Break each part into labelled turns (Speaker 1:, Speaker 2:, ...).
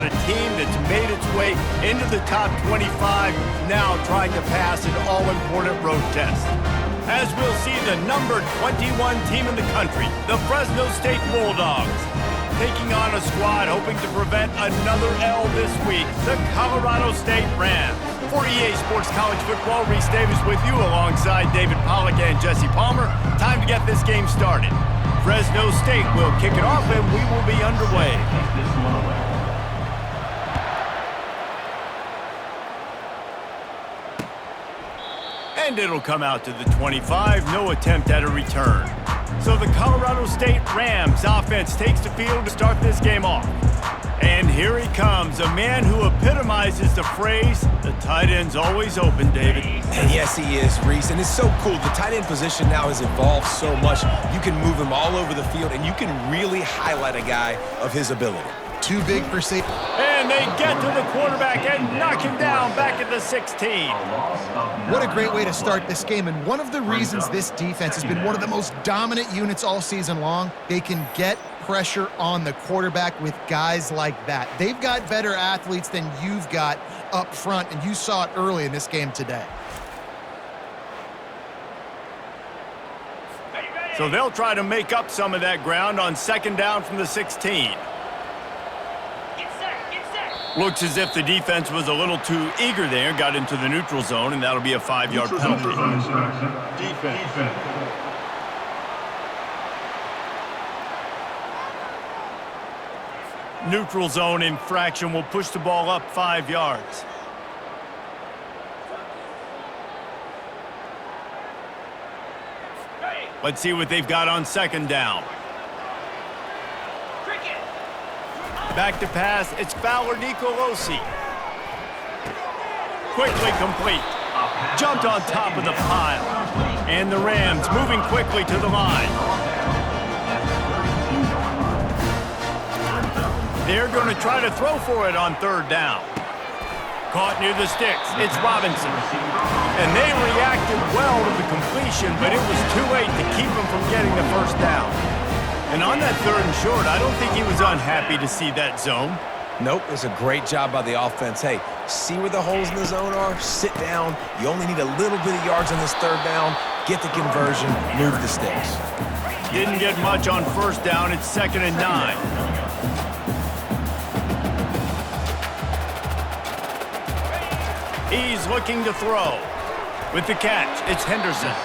Speaker 1: A team that's made its way into the top 25, now trying to pass an all-important road test. As we'll see the number 21 team in the country, the Fresno State Bulldogs, taking on a squad hoping to prevent another L this week, the Colorado State Rams. For EA Sports College Football, Reese Davis with you alongside David Pollack and Jesse Palmer. Time to get this game started. Fresno State will kick it off and we will be underway. And it'll come out to the 25, no attempt at a return. So the Colorado State Rams offense takes the field to start this game off. And here he comes, a man who epitomizes the phrase, the tight end's always open, David.
Speaker 2: And yes, he is, Reese, and it's so cool. The tight end position now has evolved so much. You can move him all over the field, and you can really highlight a guy of his ability.
Speaker 3: Too big for safety.
Speaker 1: And they get to the quarterback and knock him down back at the 16.
Speaker 3: What a great way to start this game, and one of the reasons this defense has been one of the most dominant units all season long, they can get pressure on the quarterback with guys like that. They've got better athletes than you've got up front, and you saw it early in this game today.
Speaker 1: So they'll try to make up some of that ground on second down from the 16. Looks as if the defense was a little too eager there, got into the neutral zone, and that'll be a 5-yard penalty. Defense. Neutral zone infraction will push the ball up 5 yards. Let's see what they've got on second down. Back to pass, it's Fowler Nicolosi. Quickly complete. Jumped on top of the pile. And the Rams moving quickly to the line. They're going to try to throw for it on third down. Caught near the sticks, it's Robinson. And they reacted well to the completion, but it was too late to keep them from getting the first down. And on that third and short, I don't think he was unhappy to see that zone.
Speaker 2: Nope, it's a great job by the offense. Hey, see where the holes in the zone are? Sit down. You only need a little bit of yards on this third down. Get the conversion, move the sticks.
Speaker 1: Didn't get much on first down. It's 2nd and 9. He's looking to throw. With the catch, it's Henderson.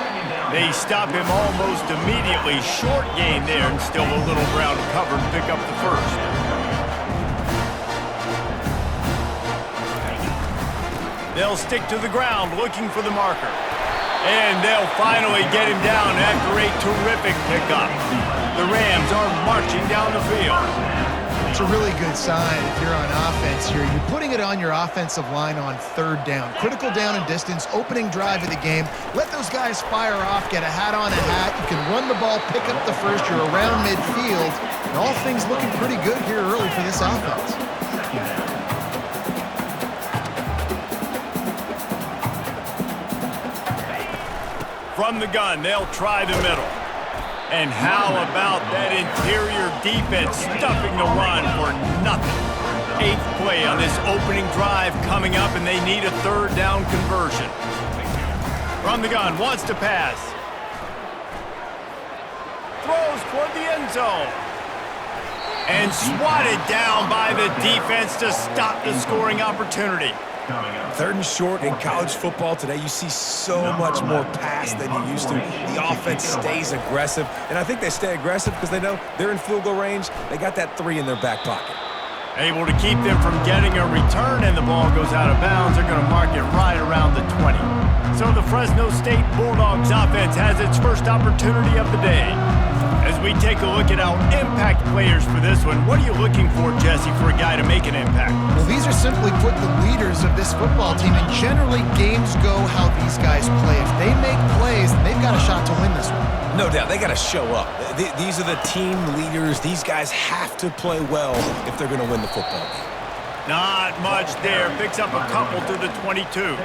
Speaker 1: They stop him almost immediately. Short gain there, and still a little ground covered to pick up the first. They'll stick to the ground looking for the marker. And they'll finally get him down after a terrific pickup. The Rams are marching down the field.
Speaker 3: It's a really good sign if you're on offense here. You're putting it on your offensive line on third down. Critical down and distance, opening drive of the game. Let those guys fire off, get a hat on a hat. You can run the ball, pick up the first. You're around midfield. And all things looking pretty good here early for this offense.
Speaker 1: From the gun, they'll try the middle. And how about that interior defense stuffing the run for nothing? 8th play on this opening drive coming up, and they need a third down conversion. From the gun, wants to pass. Throws toward the end zone. And swatted down by the defense to stop the scoring opportunity.
Speaker 2: Third and short in college football today, you see so much more pass than you used to. The offense stays aggressive, and I think they stay aggressive because they know they're in field goal range. They got that 3 in their back pocket.
Speaker 1: Able to keep them from getting a return, and the ball goes out of bounds. They're going to mark it right around the 20. So the Fresno State Bulldogs offense has its first opportunity of the day. As we take a look at our impact players for this one, what are you looking for, Jesse, for a guy to make an impact?
Speaker 3: Well, these are simply put the leaders of this football team, and generally games go how these guys play. If they make plays, then they've got a shot to win this one.
Speaker 2: No doubt, they got to show up. These are the team leaders. These guys have to play well if they're going to win the football game.
Speaker 1: Not much there. Picks up a couple to the 22.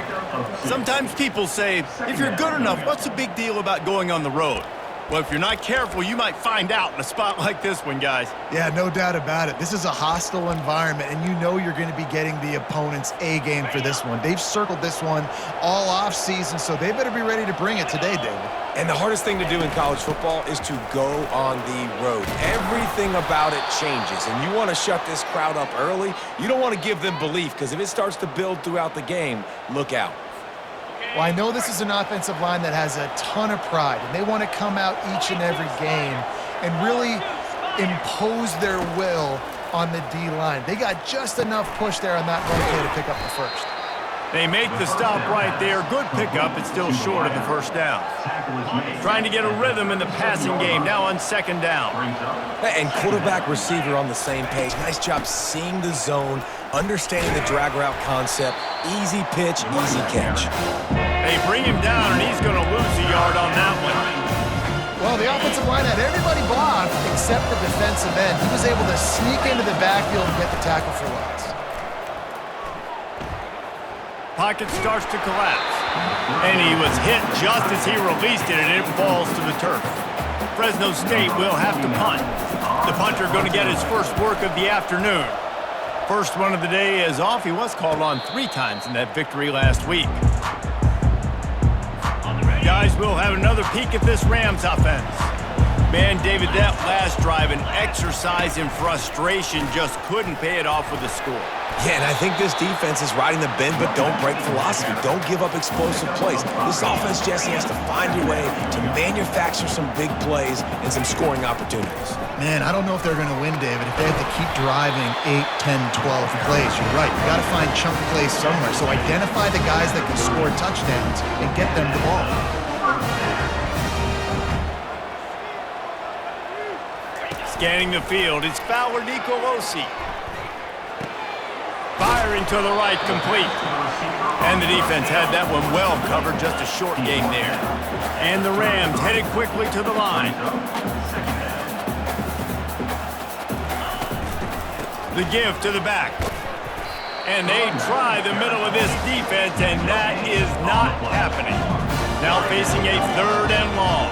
Speaker 1: Sometimes people say, if you're good enough, what's the big deal about going on the road? Well, if you're not careful, you might find out in a spot like this one, guys.
Speaker 3: Yeah, no doubt about it. This is a hostile environment, and you know you're going to be getting the opponent's A game for this one. They've circled this one all off season, so they better be ready to bring it today, David.
Speaker 2: And the hardest thing to do in college football is to go on the road. Everything about it changes, and you want to shut this crowd up early. You don't want to give them belief, because if it starts to build throughout the game, look out.
Speaker 3: Well, I know this is an offensive line that has a ton of pride, and they want to come out each and every game and really impose their will on the D-line. They got just enough push there on that run play to pick up the first.
Speaker 1: They make the stop right there. Good pickup. It's still short of the first down. Trying to get a rhythm in the passing game now on second down.
Speaker 2: And quarterback receiver on the same page. Nice job seeing the zone, understanding the drag route concept. Easy pitch, easy catch.
Speaker 1: They bring him down, and he's going to lose a yard on that one.
Speaker 3: Well, the offensive line had everybody blocked except the defensive end. He was able to sneak into the backfield and get the tackle for loss.
Speaker 1: Pocket starts to collapse. And he was hit just as he released it, and it falls to the turf. Fresno State will have to punt. The punter going to get his first work of the afternoon. First one of the day is off. He was called on 3 times in that victory last week. Guys, we'll have another peek at this Rams offense. Man, David, that last drive, an exercise in frustration, just couldn't pay it off with a score.
Speaker 2: Yeah, and I think this defense is riding the bend but don't break philosophy. Don't give up explosive plays. This offense, Jesse, has to find a way to manufacture some big plays and some scoring opportunities.
Speaker 3: Man, I don't know if they're going to win, David, if they have to keep driving 8, 10, 12 plays. You're right. You got to find chunk plays somewhere. So identify the guys that can score touchdowns and get them the ball.
Speaker 1: Scanning the field, it's Fowler Nicolosi. Firing to the right, complete. And the defense had that one well covered, just a short game there. And the Rams headed quickly to the line. The give to the back. And they try the middle of this defense, and that is not happening. Now facing a 3rd and long.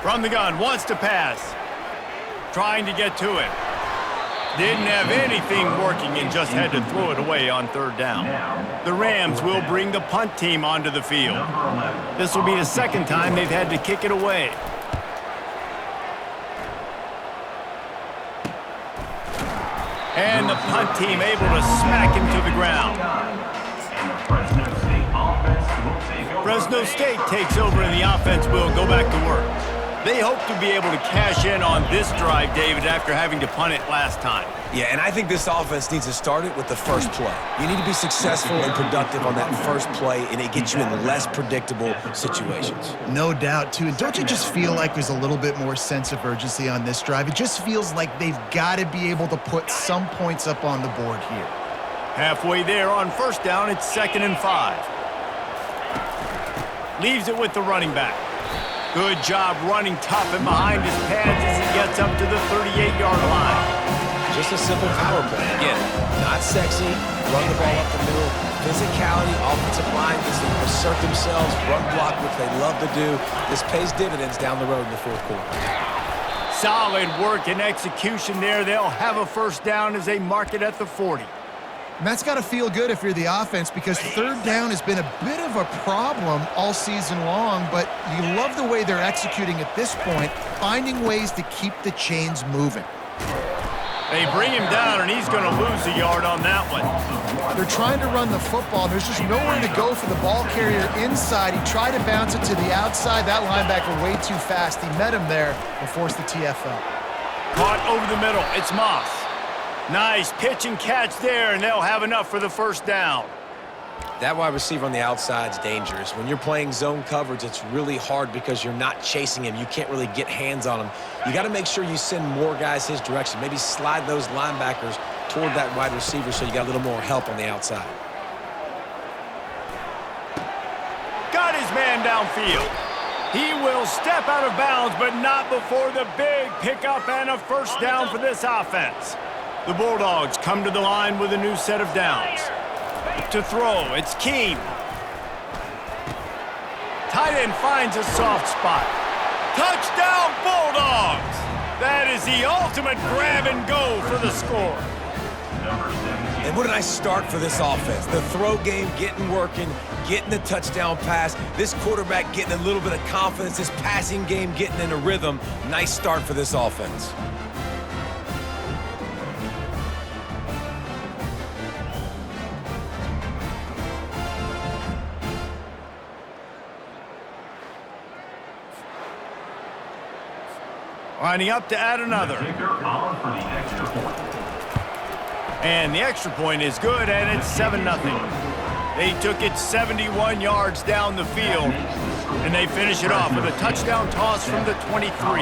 Speaker 1: From the gun, wants to pass. Trying to get to it. Didn't have anything working and just had to throw it away on 3rd down. The Rams will bring the punt team onto the field. This will be the 2nd time they've had to kick it away. And the punt team able to smack him to the ground. Fresno State takes over and the offense will go back to work. They hope to be able to cash in on this drive, David, after having to punt it last time.
Speaker 2: Yeah, and I think this offense needs to start it with the first play. You need to be successful and productive on that first play, and it gets you in less predictable situations.
Speaker 3: No doubt, too. And don't you just feel like there's a little bit more sense of urgency on this drive? It just feels like they've got to be able to put some points up on the board here.
Speaker 1: Halfway there on 1st down, it's 2nd and 5. Leaves it with the running back. Good job running tough and behind his pads as he gets up to the 38-yard line.
Speaker 2: Just a simple power play. Again, not sexy, run the ball up the middle. Physicality, offensive line needs to assert themselves, run block, which they love to do. This pays dividends down the road in the 4th quarter.
Speaker 1: Solid work and execution there. They'll have a 1st down as they mark it at the 40.
Speaker 3: And that's got to feel good if you're the offense, because 3rd down has been a bit of a problem all season long, but you love the way they're executing at this point, finding ways to keep the chains moving.
Speaker 1: They bring him down, and he's going to lose a yard on that one.
Speaker 3: They're trying to run the football. There's just nowhere to go for the ball carrier inside. He tried to bounce it to the outside. That linebacker way too fast. He met him there and forced the TFL.
Speaker 1: Caught over the middle. It's Moss. Nice pitch and catch there, and they'll have enough for the 1st down.
Speaker 2: That wide receiver on the outside is dangerous. When you're playing zone coverage, it's really hard because you're not chasing him. You can't really get hands on him. You got to make sure you send more guys his direction. Maybe slide those linebackers toward that wide receiver so you got a little more help on the outside.
Speaker 1: Got his man downfield. He will step out of bounds, but not before the big pickup and a 1st down for this offense. The Bulldogs come to the line with a new set of downs. To throw, it's Keem. Tight end finds a soft spot. Touchdown, Bulldogs! That is the ultimate grab and go for the score.
Speaker 2: And what a nice start for this offense. The throw game getting working, getting the touchdown pass. This quarterback getting a little bit of confidence. This passing game getting in a rhythm. Nice start for this offense.
Speaker 1: Lining up to add another. And the extra point is good, and it's 7-0. They took it 71 yards down the field, and they finish it off with a touchdown toss from the 23.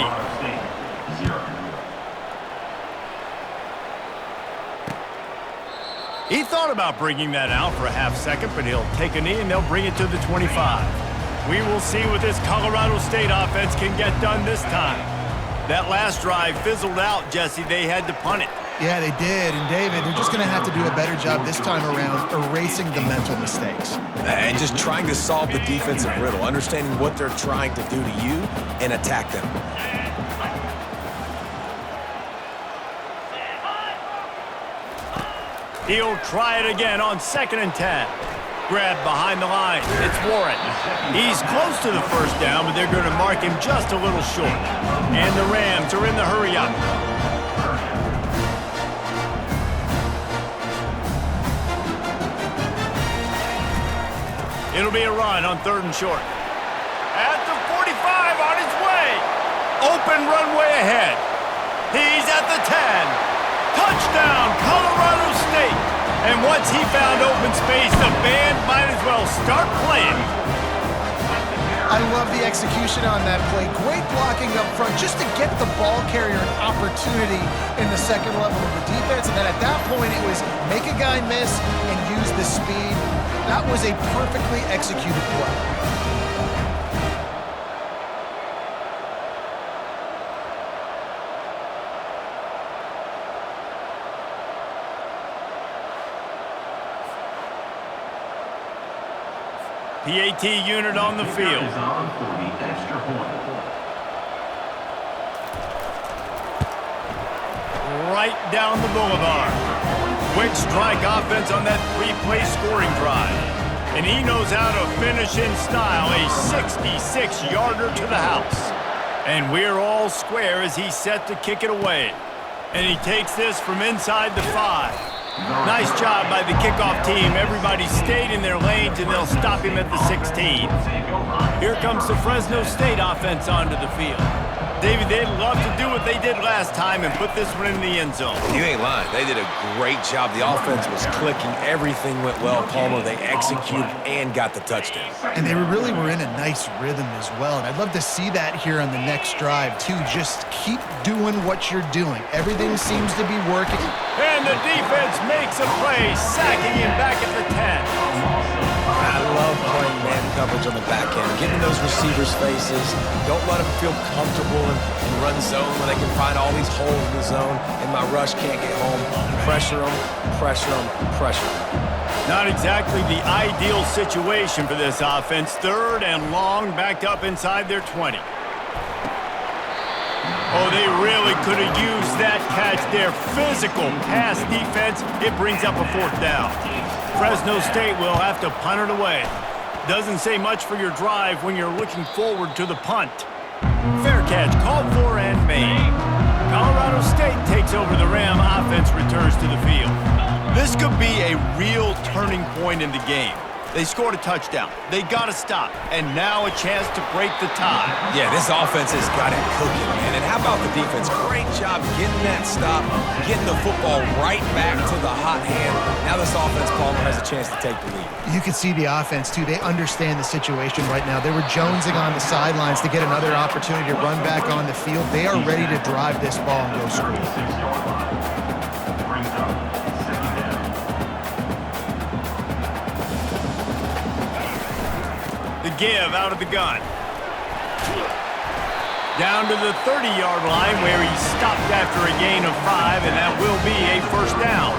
Speaker 1: He thought about bringing that out for a half second, but he'll take a knee, and they'll bring it to the 25. We will see what this Colorado State offense can get done this time. That last drive fizzled out, Jesse. They had to punt it.
Speaker 3: Yeah, they did. And, David, they're just going to have to do a better job this time around erasing the mental mistakes.
Speaker 2: And just trying to solve the defensive riddle, understanding what they're trying to do to you and attack them.
Speaker 1: He'll try it again on 2nd and 10. Grab behind the line. It's Warren. He's close to the first down, but they're going to mark him just a little short. And the Rams are in the hurry-up. It'll be a run on 3rd and short. At the 45, on his way. Open runway ahead. He's at the 10. Touchdown, Colorado State. And once he found open space, the band might as well start playing.
Speaker 3: I love the execution on that play. Great blocking up front just to get the ball carrier an opportunity in the second level of the defense. And then at that point, it was make a guy miss and use the speed. That was a perfectly executed play.
Speaker 1: PAT unit on the field. Right down the boulevard. Quick strike offense on that 3-play scoring drive. And he knows how to finish in style, a 66-yarder to the house. And we're all square as he's set to kick it away. And he takes this from inside the 5. Nice job by the kickoff team. Everybody stayed in their lanes, and they'll stop him at the 16. Here comes the Fresno State offense onto the field. David, they'd love to do what they did last time and put this one in the end zone.
Speaker 2: You ain't lying. They did a great job. The offense was clicking. Everything went well, Palmer. They executed and got the touchdown.
Speaker 3: And they really were in a nice rhythm as well. And I'd love to see that here on the next drive, too. Just keep doing what you're doing. Everything seems to be working.
Speaker 1: And the defense makes a play, sacking him back at the 10.
Speaker 2: I love playing man coverage on the back end, getting those receivers' faces. Don't let them feel comfortable and run zone when they can find all these holes in the zone, and my rush can't get home. Pressure them, pressure them, pressure them.
Speaker 1: Not exactly the ideal situation for this offense. 3rd and long, backed up inside their 20. Oh, they really could have used that catch there. Physical pass defense. It brings up a 4th down. Fresno State will have to punt it away. Doesn't say much for your drive when you're looking forward to the punt. Fair catch called for and made. Colorado State takes over the Ram. Offense returns to the field. This could be a real turning point in the game. They scored a touchdown. They got to stop. And now a chance to break the tie.
Speaker 2: Yeah, this offense has got it cooking, man. And how about the defense? Great job getting that stop, getting the football right back to the hot hand. Now this offense, Palmer, has a chance to take the lead.
Speaker 3: You can see the offense, too. They understand the situation right now. They were jonesing on the sidelines to get another opportunity to run back on the field. They are ready to drive this ball and go score.
Speaker 1: The give out of the gun. Down to the 30-yard line where he stopped after a gain of 5, and that will be a first down.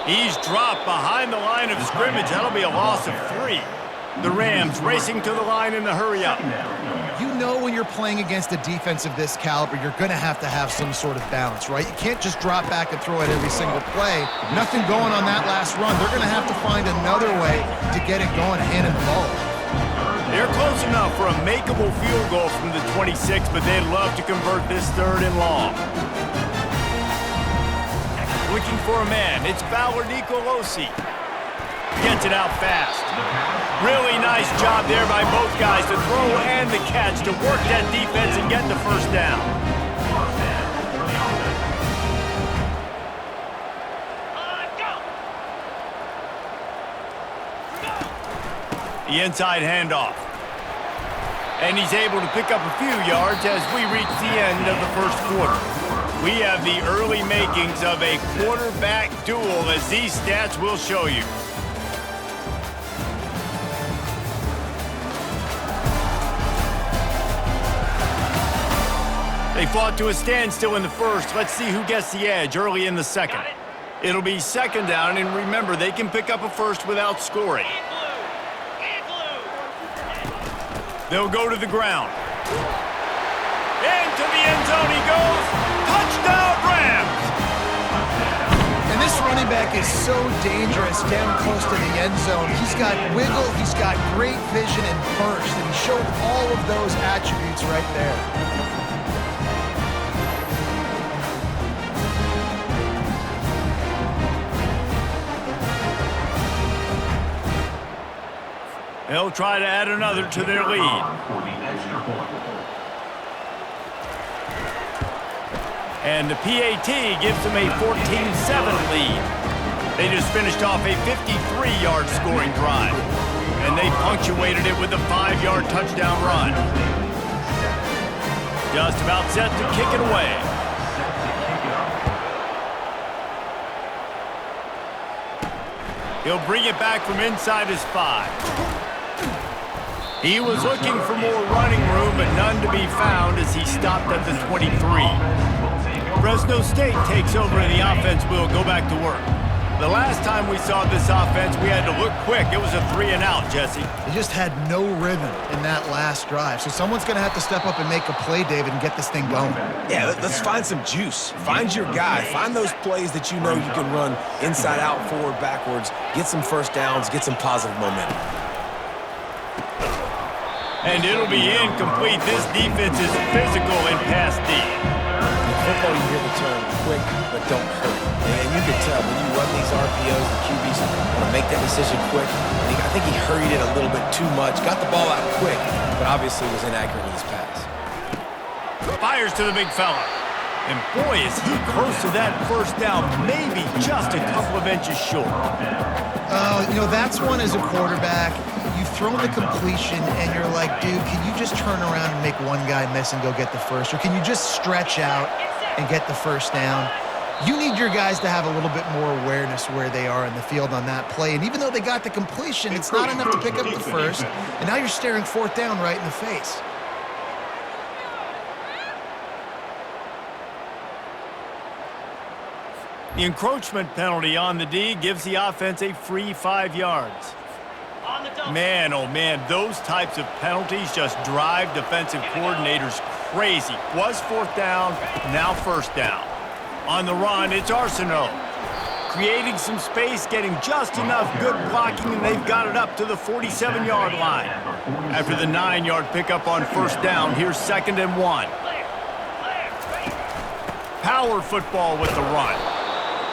Speaker 1: He's dropped behind the line of scrimmage. That'll be a loss of 3. The Rams racing to the line in the hurry-up.
Speaker 3: You know when you're playing against a defense of this caliber, you're going to have some sort of balance, right? You can't just drop back and throw it every single play. Nothing going on that last run. They're going to have to find another way to get it going, handing the ball.
Speaker 1: They're close enough for a makeable field goal from the 26, but they'd love to convert this 3rd and long. Looking for a man. It's Nicolosi. Gets it out fast. Really nice job there by both guys to throw and the catch to work that defense and get the first down. The inside handoff. And he's able to pick up a few yards as we reach the end of the first quarter. We have the early makings of a quarterback duel, as these stats will show you. They fought to a standstill in the first. Let's see who gets the edge early in the second. It'll be 2nd down, and remember, they can pick up a first without scoring. They'll go to the ground. Into the end zone he goes. Touchdown, Rams!
Speaker 3: And this running back is so dangerous down close to the end zone. He's got wiggle, he's got great vision and burst, and he showed all of those attributes right there.
Speaker 1: They'll try to add another to their lead. And the PAT gives them a 14-7 lead. They just finished off a 53-yard scoring drive. And they punctuated it with a 5-yard touchdown run. Just about set to kick it away. He'll bring it back from inside his 5. He was looking for more running room, but none to be found as he stopped at the 23. Fresno State takes over and the offense will go back to work. The last time we saw this offense, we had to look quick. It was a 3-and-out, Jesse.
Speaker 3: They just had no rhythm in that last drive. So someone's going to have to step up and make a play, David, and get this thing going.
Speaker 2: Yeah, let's find some juice. Find your guy. Find those plays that you know you can run inside out, forward, backwards. Get some first downs. Get some positive momentum.
Speaker 1: And it'll be incomplete. This defense is physical and pass deep.
Speaker 2: In football, you hear the term quick, but don't hurt. And you can tell when you run these RPOs, the QBs want to make that decision quick. I think he hurried it a little bit too much. Got the ball out quick, but obviously was inaccurate in his pass.
Speaker 1: Fires to the big fella. And boy, is he close to that first down, maybe just a couple of inches short.
Speaker 3: That's one as a quarterback. You've thrown the completion, and you're like, dude, can you just turn around and make one guy miss and go get the first? Or can you just stretch out and get the first down? You need your guys to have a little bit more awareness where they are in the field on that play. And even though they got the completion, it's not enough to pick up the first. And now you're staring 4th down right in the face.
Speaker 1: The encroachment penalty on the D gives the offense a free 5 yards. Man, oh man, those types of penalties just drive defensive coordinators crazy. Was 4th down, now 1st down. On the run, it's Arsenault. Creating some space, getting just enough good blocking, and they've got it up to the 47-yard line. After the 9-yard pickup on 1st down, here's 2nd and 1. Power football with the run.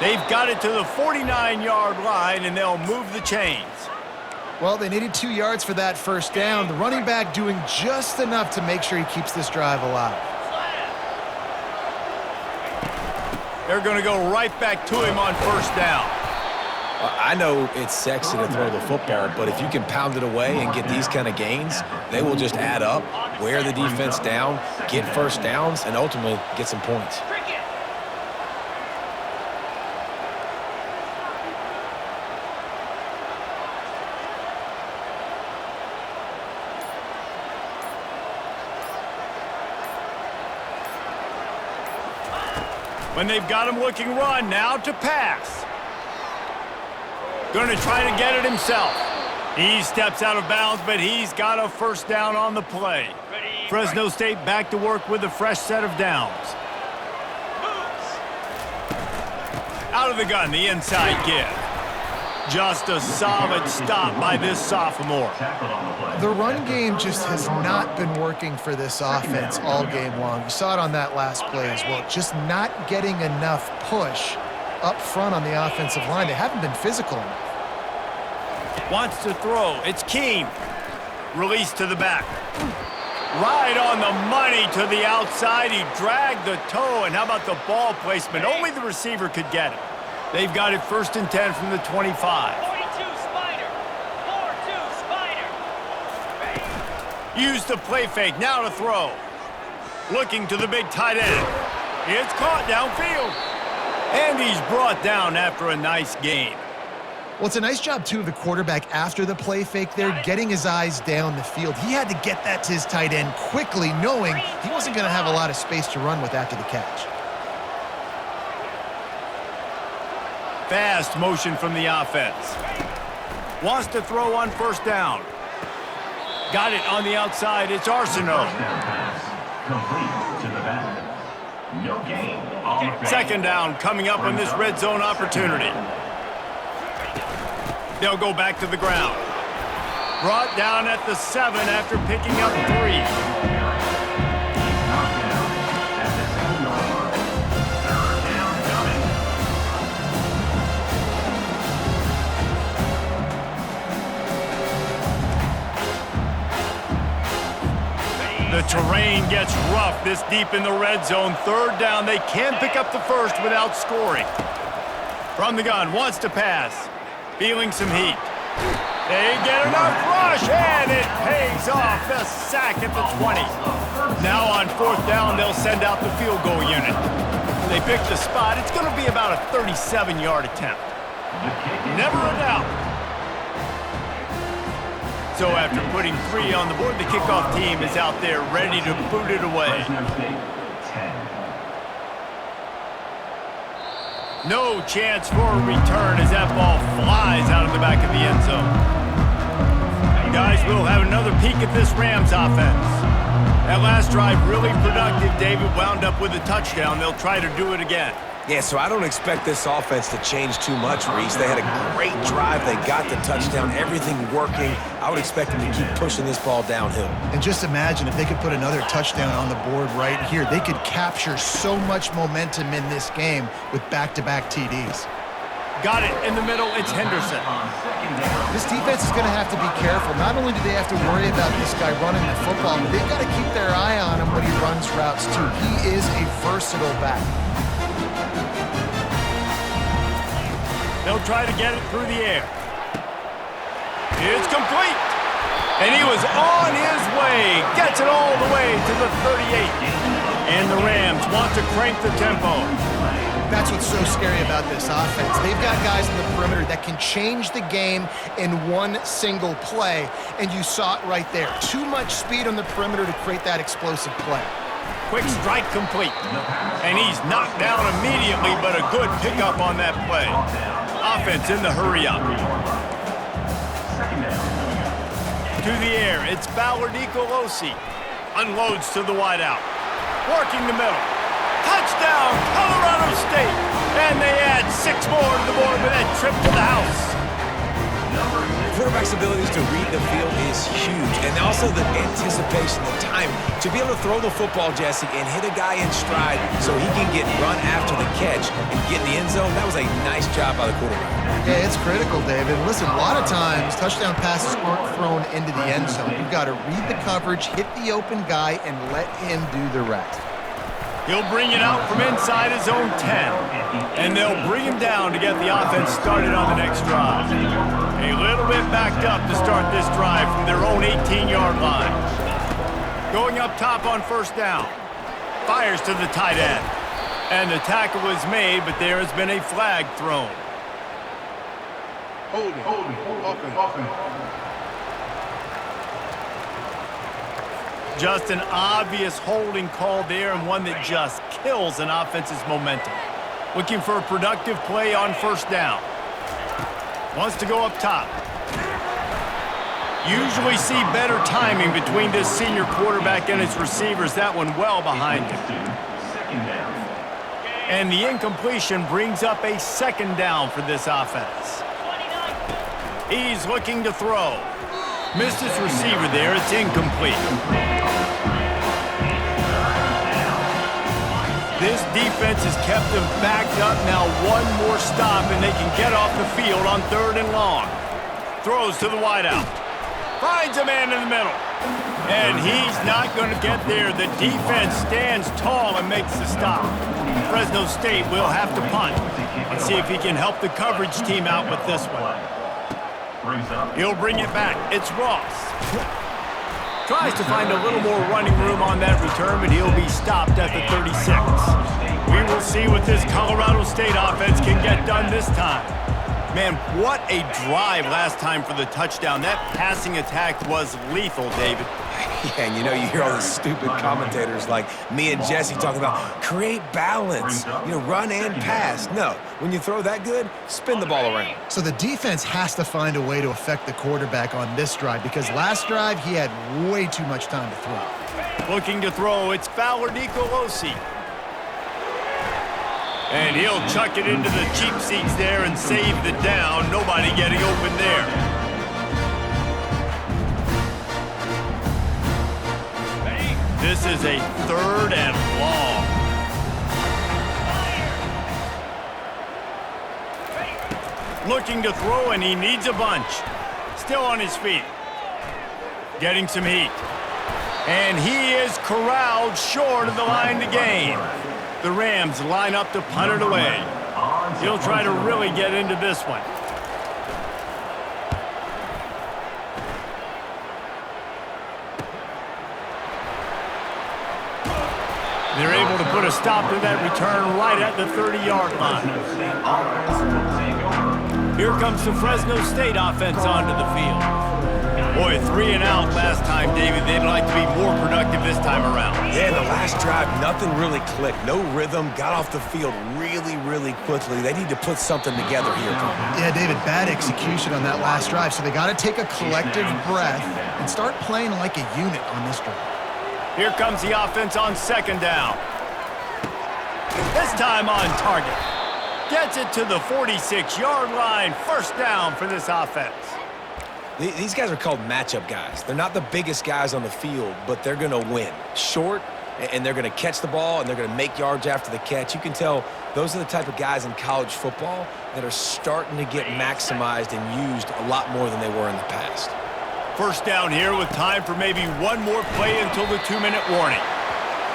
Speaker 1: They've got it to the 49-yard line, and they'll move the chains.
Speaker 3: Well, they needed 2 yards for that 1st down. The running back doing just enough to make sure he keeps this drive alive.
Speaker 1: They're going to go right back to him on 1st down.
Speaker 2: I know it's sexy to throw the football, but if you can pound it away and get these kind of gains, they will just add up, wear the defense down, get first downs, and ultimately get some points.
Speaker 1: When they've got him looking run, now to pass. Going to try to get it himself. He steps out of bounds, but he's got a first down on the play. Fresno State back to work with a fresh set of downs. Out of the gun, the inside give. Just a solid stop by this sophomore.
Speaker 3: The run game just has not been working for this offense all game long. You saw it on that last play as well. Just not getting enough push up front on the offensive line. They haven't been physical enough.
Speaker 1: Wants to throw. It's Keene. Release to the back. Right on the money to the outside. He dragged the toe, and how about the ball placement? Only the receiver could get it. They've got it 1st and 10 from the 25.
Speaker 4: 42 Spider. 4-2 Spider.
Speaker 1: Use the play fake. Now to throw. Looking to the big tight end. It's caught downfield. And he's brought down after a nice gain.
Speaker 3: Well, it's a nice job, too, of the quarterback after the play fake there, getting his eyes down the field. He had to get that to his tight end quickly, knowing he wasn't going to have a lot of space to run with after the catch.
Speaker 1: Fast motion from the offense. Wants to throw on 1st down. Got it on the outside. It's Arsenault.
Speaker 5: Complete to the back. No gain on the play.
Speaker 1: 2nd down coming up on this red zone opportunity. They'll go back to the ground. Brought down at the 7 after picking up 3. The terrain gets rough this deep in the red zone. 3rd down. They can pick up the first without scoring. From the gun, wants to pass. Feeling some heat. They get enough rush, and it pays off. The sack at the 20. Now on 4th down, they'll send out the field goal unit. They pick the spot. It's going to be about a 37-yard attempt. Never a doubt. So after putting 3 on the board, the kickoff team is out there ready to boot it away. No chance for a return as that ball flies out of the back of the end zone. Guys, we'll have another peek at this Rams offense. That last drive really productive. David wound up with a touchdown. They'll try to do it again.
Speaker 2: Yeah, so I don't expect this offense to change too much, Reese. They had a great drive. They got the touchdown, everything working. I would expect them to keep pushing this ball downhill.
Speaker 3: And just imagine if they could put another touchdown on the board right here. They could capture so much momentum in this game with back-to-back TDs.
Speaker 1: Got it in the middle. It's Henderson.
Speaker 3: This defense is going to have to be careful. Not only do they have to worry about this guy running the football, but they've got to keep their eye on him when he runs routes, too. He is a versatile back.
Speaker 1: They'll try to get it through the air. It's complete. And he was on his way. Gets it all the way to the 38. And the Rams want to crank the tempo.
Speaker 3: That's what's so scary about this offense. They've got guys in the perimeter that can change the game in one single play. And you saw it right there. Too much speed on the perimeter to create that explosive play.
Speaker 1: Quick strike complete. And he's knocked down immediately, but a good pickup on that play. Offense in the hurry-up. To the air, it's Ballard-Nicolosi. Unloads to the wideout. Working the middle. Touchdown, Colorado State. And they add 6 more to the board with that trip to the house.
Speaker 2: Quarterback's abilities to read the field is huge, and also the anticipation, the time to be able to throw the football, Jesse, and hit a guy in stride so he can get run after the catch and get in the end zone. That was a nice job by the quarterback.
Speaker 3: Yeah, it's critical, David. Listen, a lot of times touchdown passes aren't thrown into the end zone. You've got to read the coverage, hit the open guy, and let him do the rest.
Speaker 1: He'll bring it out from inside his own 10. And they'll bring him down to get the offense started on the next drive. A little bit backed up to start this drive from their own 18-yard line. Going up top on 1st down. Fires to the tight end. And the tackle is made, but there has been a flag thrown. Just an obvious holding call there, and one that just kills an offense's momentum. Looking for a productive play on first down. Wants to go up top. Usually see better timing between this senior quarterback and his receivers. That one well behind him. And the incompletion brings up a second down for this offense. He's looking to throw. Missed his receiver there. It's incomplete. This defense has kept them backed up. Now one more stop, and they can get off the field on 3rd and long. Throws to the wideout. Finds a man in the middle. And he's not going to get there. The defense stands tall and makes the stop. Fresno State will have to punt. Let's see if he can help the coverage team out with this one. He'll bring it back. It's Ross. Tries to find a little more running room on that return, but he'll be stopped at the 36. We will see what this Colorado State offense can get done this time. Man, what a drive last time for the touchdown. That passing attack was lethal, David.
Speaker 2: Yeah, and you hear all these stupid commentators like me and Jesse talking about create balance, run and pass. No, when you throw that good, spin the ball around.
Speaker 3: So the defense has to find a way to affect the quarterback on this drive, because last drive he had way too much time to throw.
Speaker 1: Looking to throw, it's Fowler Nicolosi. And he'll chuck it into the cheap seats there and save the down. Nobody getting open there. This is a 3rd and long. Looking to throw, and he needs a bunch. Still on his feet. Getting some heat. And he is corralled short of the line to gain. The Rams line up to punt it away. He'll try to really get into this one. They're able to put a stop to that return right at the 30-yard line. Here comes the Fresno State offense onto the field. Boy, 3 and out last time, David. They'd like to be more productive this time around.
Speaker 2: Yeah, the last drive, nothing really clicked. No rhythm, got off the field really, really quickly. They need to put something together here.
Speaker 3: Yeah, David, bad execution on that last drive, so they got to take a collective breath and start playing like a unit on this drive.
Speaker 1: Here comes the offense on 2nd down. This time on target. Gets it to the 46-yard line. 1st down for this offense.
Speaker 2: These guys are called matchup guys. They're not the biggest guys on the field, but they're going to win. Short, and they're going to catch the ball, and they're going to make yards after the catch. You can tell those are the type of guys in college football that are starting to get maximized and used a lot more than they were in the past.
Speaker 1: 1st down here with time for maybe one more play until the 2-minute warning.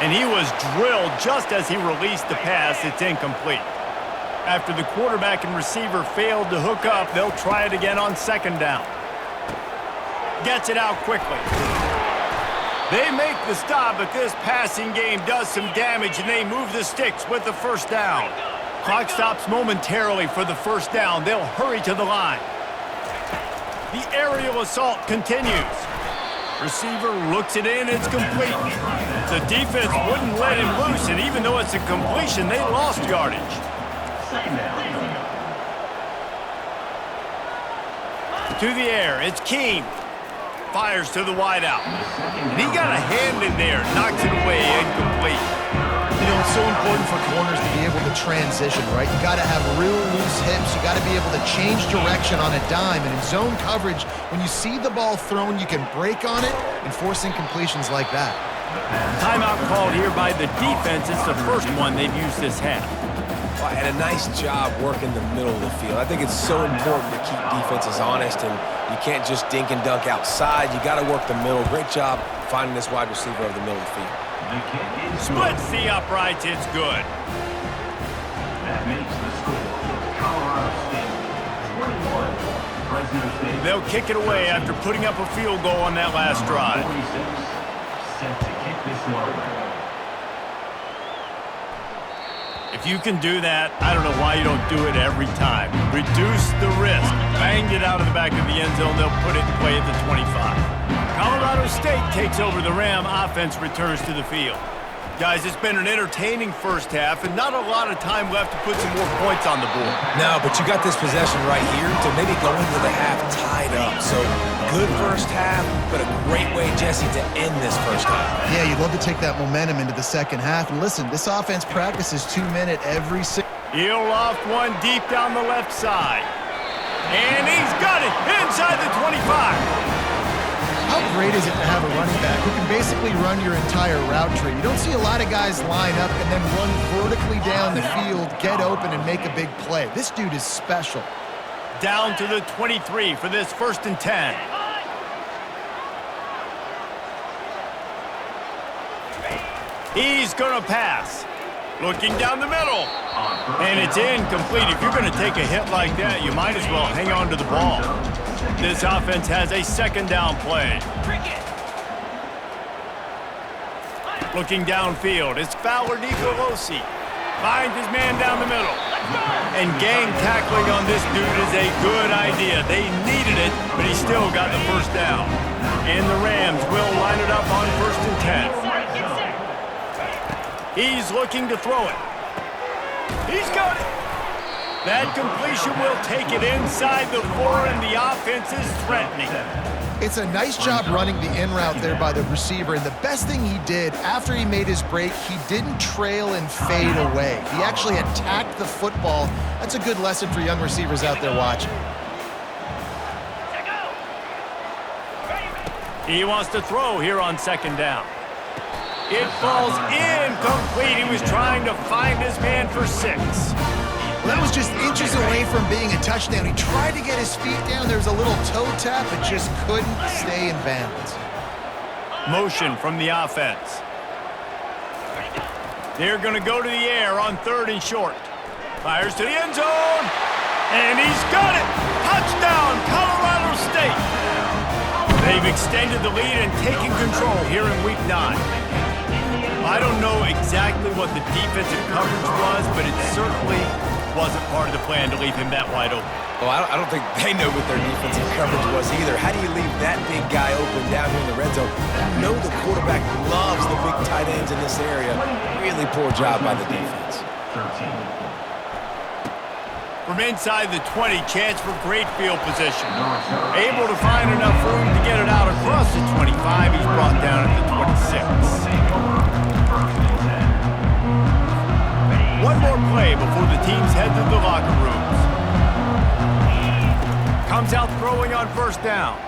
Speaker 1: And he was drilled just as he released the pass. It's incomplete. After the quarterback and receiver failed to hook up, they'll try it again on 2nd down. Gets it out quickly. They make the stop, but this passing game does some damage, and they move the sticks with the 1st down. Clock stops momentarily for the 1st down. They'll hurry to the line. The aerial assault continues. Receiver looks it in. It's complete. The defense wouldn't let him loose, and even though it's a completion, they lost yardage. To the air, it's Keene. Fires to the wideout. And he got a hand in there. Knocks it away, incomplete.
Speaker 3: It's so important for corners to be able to transition, right? You got to have real loose hips. You got to be able to change direction on a dime. And in zone coverage, when you see the ball thrown, you can break on it and force incompletions like that.
Speaker 1: Timeout called here by the defense. It's the 1st one they've used this half.
Speaker 2: Well, and a nice job working the middle of the field. I think it's so important to keep defenses honest, and you can't just dink and dunk outside. You got to work the middle. Great job finding this wide receiver over the middle of the field.
Speaker 1: Splits the uprights. It's good.
Speaker 5: That makes the score Colorado State 21, Fresno State.
Speaker 1: They'll kick it away after putting up a field goal on that last drive.
Speaker 5: 46, set to kick this one away.
Speaker 1: If you can do that, I don't know why you don't do it every time. Reduce the risk. Banged it out of the back of the end zone. They'll put it in play at the 25. Colorado State takes over the Ram. Offense returns to the field. Guys, it's been an entertaining first half and not a lot of time left to put some more points on the board.
Speaker 2: No, but you got this possession right here to maybe go into the half tied up. So good first half, but a great way, Jesse, to end this first half.
Speaker 3: Yeah, you'd love to take that momentum into the second half. And listen, this offense practices 2-minute every
Speaker 1: He'll loft one deep down the left side. And he's got it inside the 25.
Speaker 3: How great is it to have a running back who can basically run your entire route tree? You don't see a lot of guys line up and then run vertically down the field, get open, and make a big play. This dude is special.
Speaker 1: Down to the 23 for this 1st and 10. He's going to pass. Looking down the middle. And it's incomplete. If you're going to take a hit like that, you might as well hang on to the ball. This offense has a 2nd down play. Looking downfield, it's Fowler Nicolosi. Finds his man down the middle. And gang tackling on this dude is a good idea. They needed it, but he still got the 1st down. And the Rams will line it up on 1st and 10. He's looking to throw it. He's got it. That completion will take it inside the 4, and the offense is threatening.
Speaker 3: It's a nice job running the in route there by the receiver, and the best thing he did after he made his break, he didn't trail and fade away. He actually attacked the football. That's a good lesson for young receivers out there watching.
Speaker 1: He wants to throw here on 2nd down. It falls incomplete. He was trying to find his man for 6.
Speaker 3: Well, that was just inches away from being a touchdown. He tried to get his feet down. There was a little toe tap, but just couldn't stay in bounds.
Speaker 1: Motion from the offense. They're going to go to the air on 3rd and short. Fires to the end zone. And he's got it. Touchdown, Colorado State. They've extended the lead and taken control here in Week 9. I don't know exactly what the defensive coverage was, but it certainly wasn't part of the plan to leave him that wide open.
Speaker 2: Well, I don't think they know what their defensive coverage was either. How do you leave that big guy open down here in the red zone? You know the quarterback loves the big tight ends in this area. Really poor job by the defense.
Speaker 1: From inside the 20, chance for great field position. Able to find enough room to get it out across the 25. He's brought down at the 26. One more play before the teams head to the locker rooms. Comes out throwing on 1st down.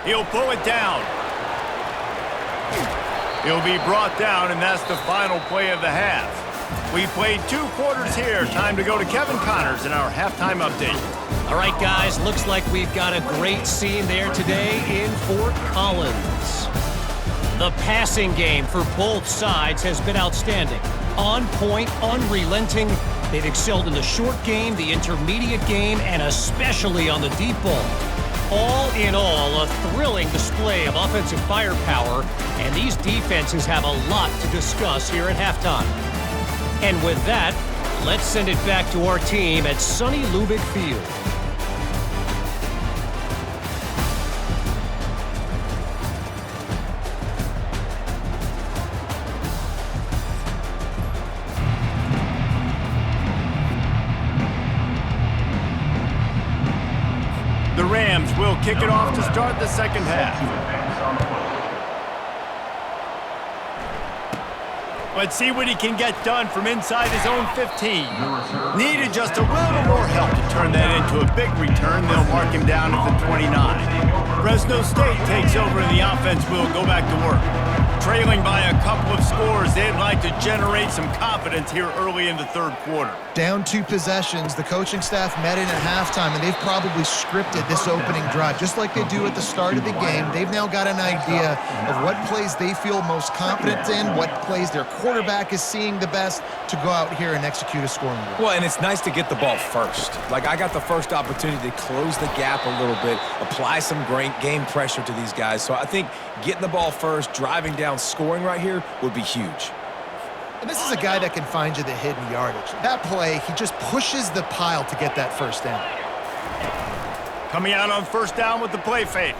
Speaker 1: He'll pull it down. He'll be brought down, and that's the final play of the half. We played 2 quarters here. Time to go to Kevin Connors in our halftime update.
Speaker 6: All right, guys, looks like we've got a great scene there today in Fort Collins. The passing game for both sides has been outstanding. On point, unrelenting. They've excelled in the short game, the intermediate game, and especially on the deep ball. All in all, a thrilling display of offensive firepower, and these defenses have a lot to discuss here at halftime. And with that, let's send it back to our team at sunny Lubick Field.
Speaker 1: The Rams will kick it off to start the 2nd half. Let's see what he can get done from inside his own 15. Needed just a little more help to turn that into a big return. They'll mark him down at the 29. Fresno State takes over and the offense will go back to work. Trailing by a couple of scores, they'd like to generate some confidence here early in the 3rd quarter.
Speaker 3: Down 2 possessions, the coaching staff met in at halftime, and they've probably scripted this opening drive. Just like they do at the start of the game, they've now got an idea of what plays they feel most confident in, what plays their quarterback is seeing the best to go out here and execute a scoring drive.
Speaker 2: Well, and it's nice to get the ball first. Like, I got the first opportunity to close the gap a little bit, apply some great game pressure to these guys. So I think getting the ball first, driving down, scoring right here would be huge.
Speaker 3: And this is a guy that can find you the hidden yardage. That play, he just pushes the pile to get that first down.
Speaker 1: Coming out on first down with the play fake.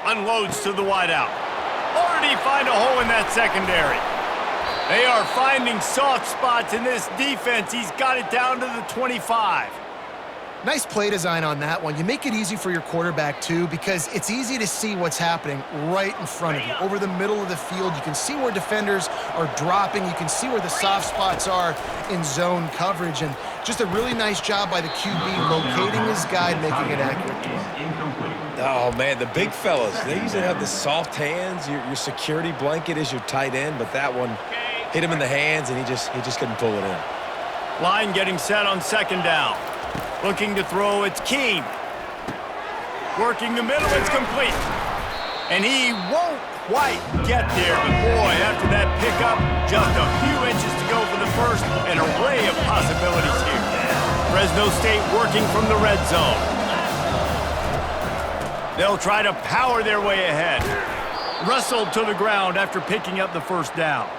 Speaker 1: Unloads to the wideout. Or did he find a hole in that secondary? They are finding soft spots in this defense. He's got it down to the 25.
Speaker 3: Nice play design on that one. You make it easy for your quarterback, too, because it's easy to see what's happening right in front of you. Over the middle of the field, you can see where defenders are dropping. You can see where the soft spots are in zone coverage. And just a really nice job by the QB locating his guy and making it accurate to him.
Speaker 2: Oh, man, the big fellas, they usually have the soft hands. Your security blanket is your tight end, but that one hit him in the hands, and he just couldn't pull it in.
Speaker 1: Line getting set on second down. Looking to throw, it's Keene. Working the middle, it's complete. And he won't quite get there, but boy, after that pickup, just a few inches to go for the first, an array of possibilities here. Fresno State working from the red zone. They'll try to power their way ahead. Wrestled to the ground after picking up the first down.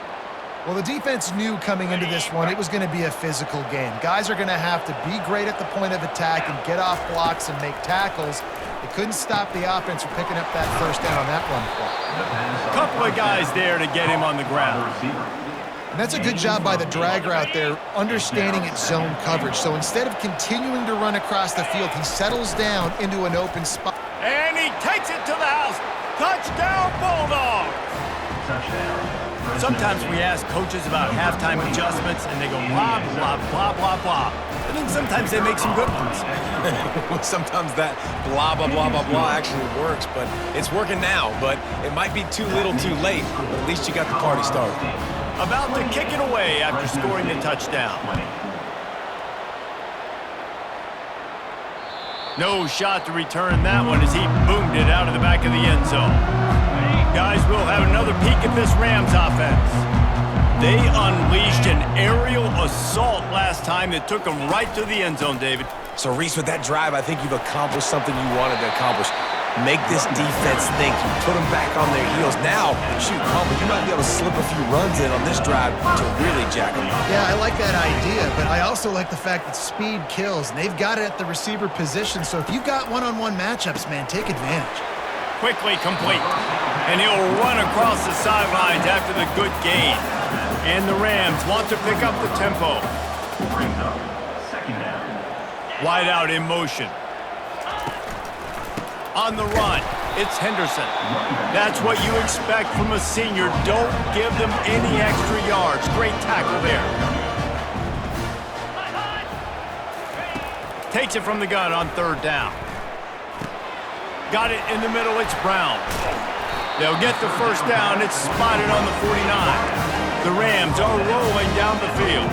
Speaker 3: Well, the defense knew coming into this one it was going to be a physical game. Guys are going to have to be great at the point of attack and get off blocks and make tackles. They couldn't stop the offense from picking up that first down on that run play.
Speaker 1: Couple of guys there to get him on the ground.
Speaker 3: And that's a good job by the drag route there, understanding its zone coverage. So instead of continuing to run across the field, he settles down into an open spot.
Speaker 1: And he takes it to the house. Touchdown, Bulldogs!
Speaker 5: Touchdown.
Speaker 1: Sometimes we ask coaches about halftime adjustments, and they go blah, blah, blah, blah, blah. And then sometimes they make some good ones.
Speaker 2: Sometimes that blah, blah, blah, blah, blah actually works, but it's working now. But it might be too little too late, but at least you got the party started.
Speaker 1: About to kick it away after scoring the touchdown. No shot to return that one as he boomed it out of the back of the end zone. Guys, we'll have another peek at this Rams offense. They unleashed an aerial assault last time that took them right to the end zone, David.
Speaker 2: So, Reese, with that drive, I think you've accomplished something you wanted to accomplish. Make this defense think. You put them back on their heels. Now, shoot, you might be able to slip a few runs in on this drive to really jack them up.
Speaker 3: Yeah, I like that idea, but I also like the fact that speed kills, and they've got it at the receiver position. So if you've got one-on-one matchups, man, take advantage.
Speaker 1: Quickly complete. And he'll run across the sidelines after the good gain. And the Rams want to pick up the tempo.
Speaker 5: Brings up second down.
Speaker 1: Wide out in motion. On the run, it's Henderson. That's what you expect from a senior. Don't give them any extra yards. Great tackle there. Takes it from the gun on third down. Got it in the middle, it's Brown. They'll get the first down, it's spotted on the 49. The Rams are rolling down the field.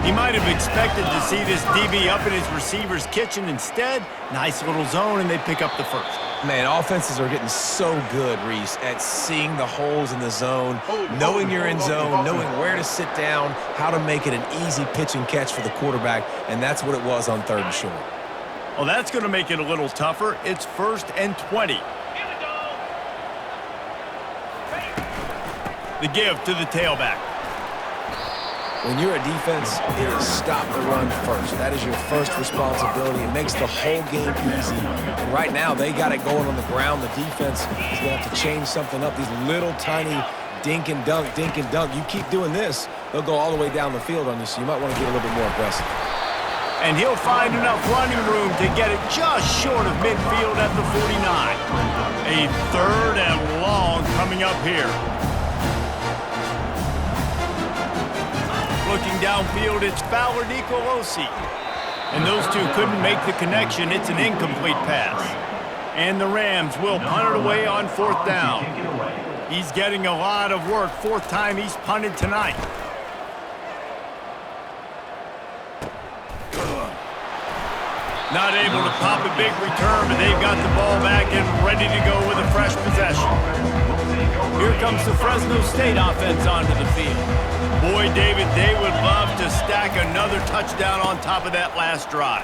Speaker 1: He might have expected to see this DB up in his receiver's kitchen. Instead, nice little zone, and they pick up the first.
Speaker 2: Man, offenses are getting so good, Reese, at seeing the holes in the zone, knowing you're in zone, knowing where to sit down, how to make it an easy pitch and catch for the quarterback, and that's what it was on third and short.
Speaker 1: Well, that's going to make it a little tougher. It's 1st and 20. The give to the tailback.
Speaker 2: When you're a defense, it is stop the run first. That is your first responsibility. It makes the whole game easy. And right now, they got it going on the ground. The defense is going to have to change something up. These little tiny dink and dunk, dink and dunk. You keep doing this, they'll go all the way down the field on you, so you might want to get a little bit more aggressive.
Speaker 1: And he'll find enough running room to get it just short of midfield at the 49. A 3rd and long coming up here. Looking downfield, it's Fowler Nicolosi. And those two couldn't make the connection. It's an incomplete pass. And the Rams will punt it away on 4th down. He's getting a lot of work. 4th time he's punted tonight. Not able to pop a big return, but they've got the ball back and ready to go with a fresh possession. Here comes the Fresno State offense onto the field. Boy, David, they would love to stack another touchdown on top of that last drive.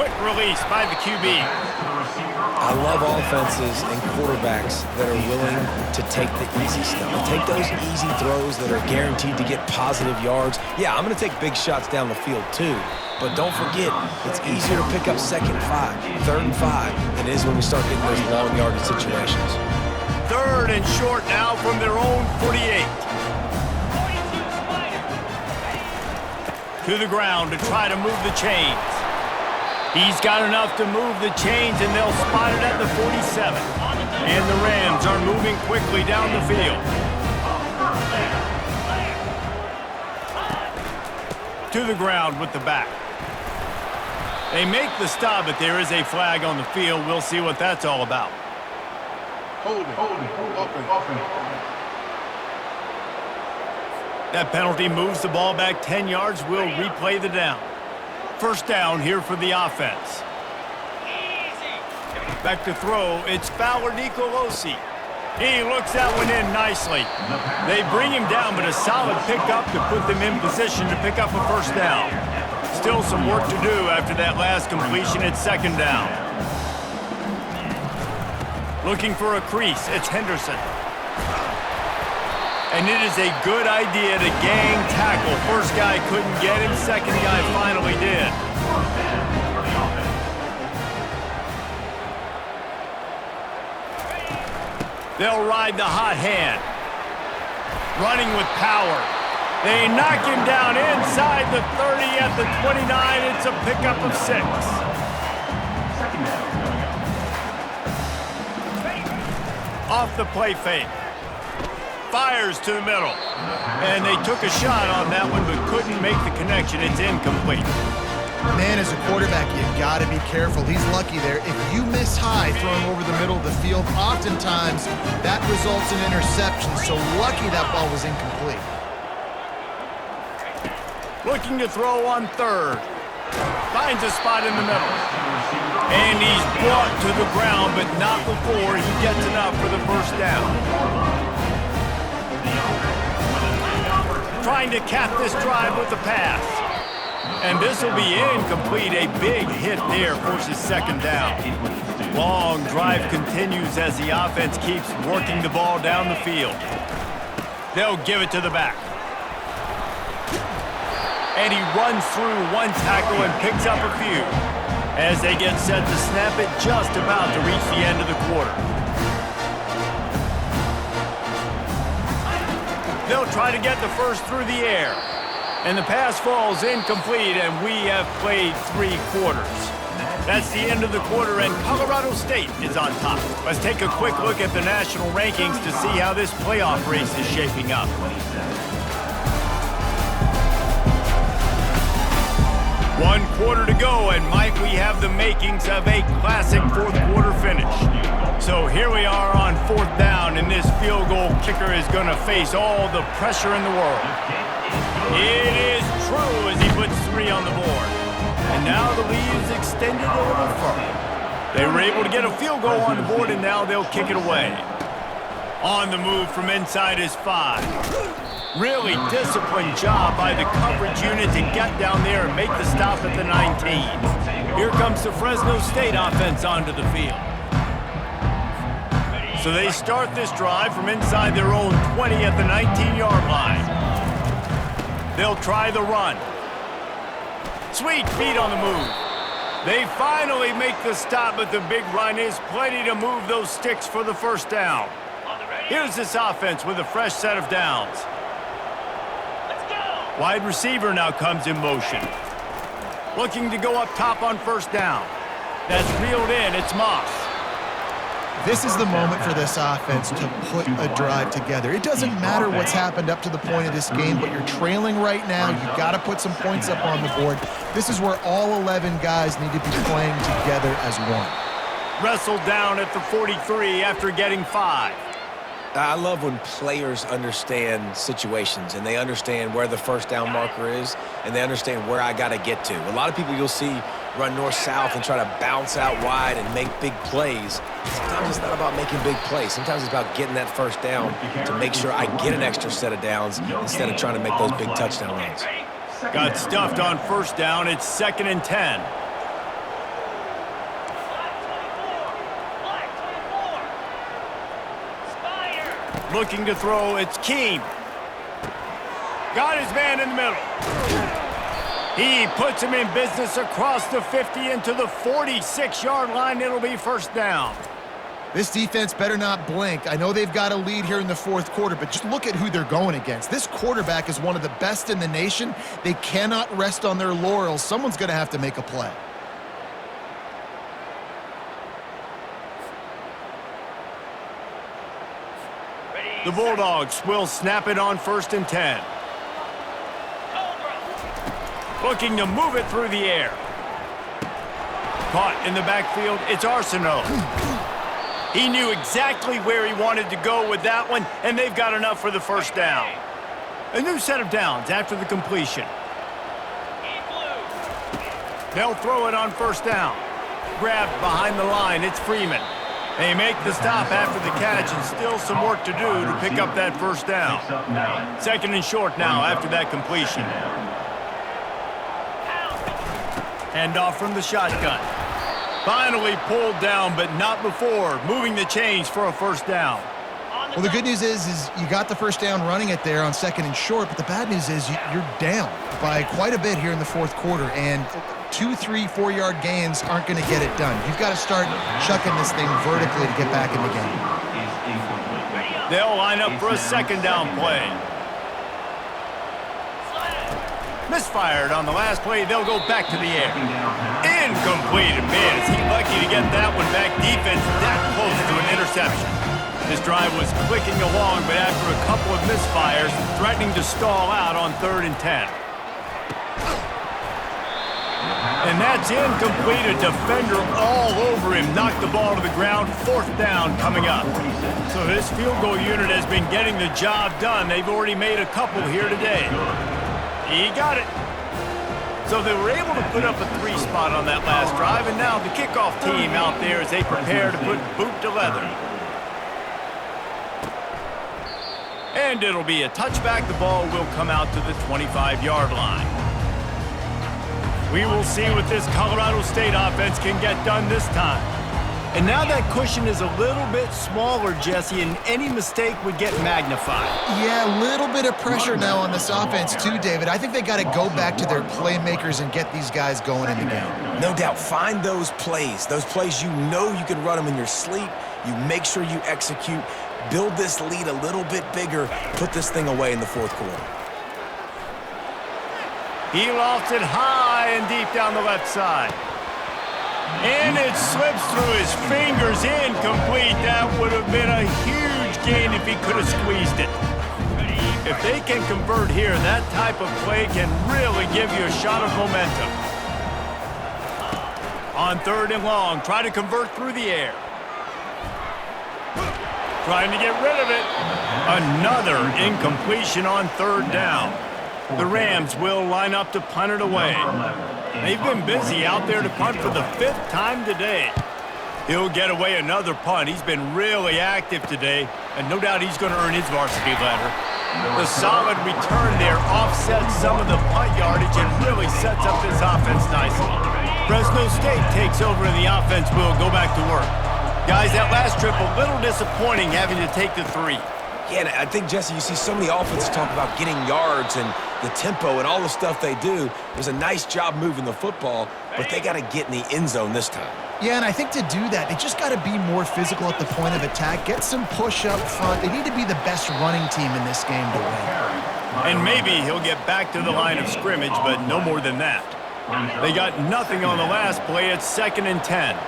Speaker 1: quick release by the QB.
Speaker 2: I love offenses and quarterbacks that are willing to take the easy stuff. Take those easy throws that are guaranteed to get positive yards. Yeah, I'm going to take big shots down the field too. But don't forget, it's easier to pick up 2nd and 5, 3rd and 5 than it is when we start getting those long yardage situations.
Speaker 1: 3rd and short now from their own 48. To the ground to try to move the chains. He's got enough to move the chains, and they'll spot it at the 47. And the Rams are moving quickly down the field. To the ground with the back. They make the stop, but there is a flag on the field. We'll see what that's all about.
Speaker 7: Hold it.
Speaker 1: That penalty moves the ball back 10 yards. We'll replay the down. 1st down here for the offense. Back to throw. It's Fowler Nicolosi. He looks that one in nicely. They bring him down, but a solid pickup to put them in position to pick up a 1st down. Still some work to do after that last completion at 2nd down. Looking for a crease. It's Henderson. And it is a good idea to gang tackle. First guy couldn't get him. 2nd guy finally did. They'll ride the hot hand. Running with power. They knock him down inside the 30 at the 29. It's a pickup of 6. Off the play fake. Fires to the middle. And they took a shot on that one, but couldn't make the connection. It's incomplete.
Speaker 3: Man, as a quarterback, you got to be careful. He's lucky there. If you miss high throwing over the middle of the field, oftentimes that results in interception. So lucky that ball was incomplete.
Speaker 1: Looking to throw on 3rd. Finds a spot in the middle. And he's brought to the ground, but not before he gets enough for the 1st down. Trying to cap this drive with the pass. And this will be incomplete. A big hit there forces 2nd down. Long drive continues as the offense keeps working the ball down the field. They'll give it to the back. And he runs through one tackle and picks up a few. As they get set to snap it, just about to reach the end of the quarter. They'll try to get the 1st through the air. And the pass falls incomplete, and we have played 3 quarters. That's the end of the quarter, and Colorado State is on top. Let's take a quick look at the national rankings to see how this playoff race is shaping up. 1 quarter to go, and Mike, we have the makings of a classic 4th quarter finish. So here we are on 4th down, and this field goal kicker is going to face all the pressure in the world. It is true as he puts 3 on the board. And now the lead is extended a little further. They were able to get a field goal on the board, and now they'll kick it away. On the move from inside his 5. Really disciplined job by the coverage unit to get down there and make the stop at the 19. Here comes the Fresno State offense onto the field. So they start this drive from inside their own 20 at the 19-yard line. They'll try the run. Sweet feet on the move. They finally make the stop, but the big run is plenty to move those sticks for the 1st down. Here's this offense with a fresh set of downs. Wide receiver now comes in motion. Looking to go up top on 1st down. That's reeled in. It's Moss.
Speaker 3: This is the moment for this offense to put a drive together. It doesn't matter what's happened up to the point of this game, but you're trailing right now. You've got to put some points up on the board. This is where all 11 guys need to be playing together as one.
Speaker 1: Wrestled down at the 43 after getting 5.
Speaker 2: I love when players understand situations and they understand where the 1st down marker is and they understand where I got to get to. A lot of people you'll see run north-south and try to bounce out wide and make big plays. Sometimes it's not about making big plays. Sometimes it's about getting that 1st down to make sure I get an extra set of downs instead of trying to make those big touchdown runs.
Speaker 1: Got stuffed on 1st down. It's 2nd and 10. Looking to throw, it's Keem. Got his man in the middle. He puts him in business across the 50 into the 46-yard line. It'll be first down.
Speaker 3: This defense better not blink. I know they've got a lead here in the fourth quarter, but just look at who they're going against. This quarterback is one of the best in the nation. They cannot rest on their laurels. Someone's going to have to make a play.
Speaker 1: The Bulldogs will snap it on 1st and 10. Looking to move it through the air. Caught in the backfield, it's Arsenault. He knew exactly where he wanted to go with that one, and they've got enough for the first down. A new set of downs after the completion. They'll throw it on 1st down. Grabbed behind the line, it's Freeman. They make the stop after the catch, and still some work to do to pick up that first down. 2nd and short now after that completion. Hand off from the shotgun. Finally pulled down, but not before moving the chains for a first down.
Speaker 3: Well, the good news is you got the first down running it there on 2nd and short, but the bad news is you're down by quite a bit here in the fourth quarter, and 2, 3, 4-yard gains aren't going to get it done. You've got to start chucking this thing vertically to get back in the game.
Speaker 1: They'll line up for a 2nd down play. Misfired on the last play. They'll go back to the air. Incomplete. Man, is he lucky to get that one back. Defense that close to an interception. This drive was clicking along, but after a couple of misfires, threatening to stall out on 3rd and 10. And that's incomplete. A defender all over him. Knocked the ball to the ground. 4th down coming up. So this field goal unit has been getting the job done. They've already made a couple here today. He got it. So they were able to put up a 3 spot on that last drive, and now the kickoff team out there as they prepare to put boot to leather. And it'll be a touchback. The ball will come out to the 25-yard line. We will see what this Colorado State offense can get done this time. And now that cushion is a little bit smaller, Jesse, and any mistake would get magnified.
Speaker 3: Yeah, a little bit of pressure now on this offense too, David. I think they got to go back to their playmakers and get these guys going in the game.
Speaker 2: No doubt. Find those plays you know you can run them in your sleep. You make sure you execute. Build this lead a little bit bigger. Put this thing away in the fourth quarter.
Speaker 1: He lofts it high and deep down the left side. And it slips through his fingers, incomplete. That would have been a huge gain if he could have squeezed it. If they can convert here, that type of play can really give you a shot of momentum. On 3rd and long, try to convert through the air. Trying to get rid of it. Another incompletion on 3rd down. The Rams will line up to punt it away. They've been busy out there to punt for the 5th time today. He'll get away another punt. He's been really active today, and no doubt he's going to earn his varsity letter. The solid return there offsets some of the punt yardage and really sets up this offense nicely. Fresno State takes over and the offense will go back to work. Guys, that last trip a little disappointing having to take the 3.
Speaker 2: Yeah, and I think, Jesse, you see so many offenses talk about getting yards and the tempo and all the stuff they do. It was a nice job moving the football, but they got to get in the end zone this time.
Speaker 3: Yeah, and I think to do that, they just got to be more physical at the point of attack, get some push up front. They need to be the best running team in this game to win.
Speaker 1: And maybe he'll get back to the line of scrimmage, but no more than that. They got nothing on the last play. It's 2nd and 10.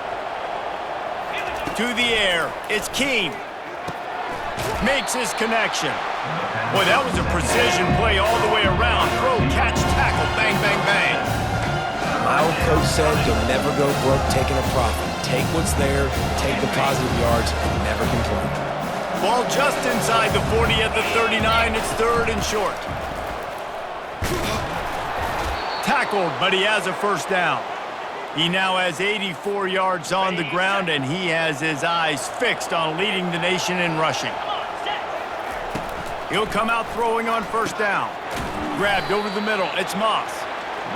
Speaker 1: To the air, it's Keem. Makes his connection. Boy, that was a precision play all the way around. Throw, catch, tackle, bang, bang, bang.
Speaker 2: My old coach said you'll never go broke taking a profit. Take what's there, take the positive yards, and never complain.
Speaker 1: Ball just inside the 40 at the 39. It's 3rd and short. Tackled, but he has a first down. He now has 84 yards on the ground, and he has his eyes fixed on leading the nation in rushing. He'll come out throwing on 1st down. Grabbed over the middle. It's Moss.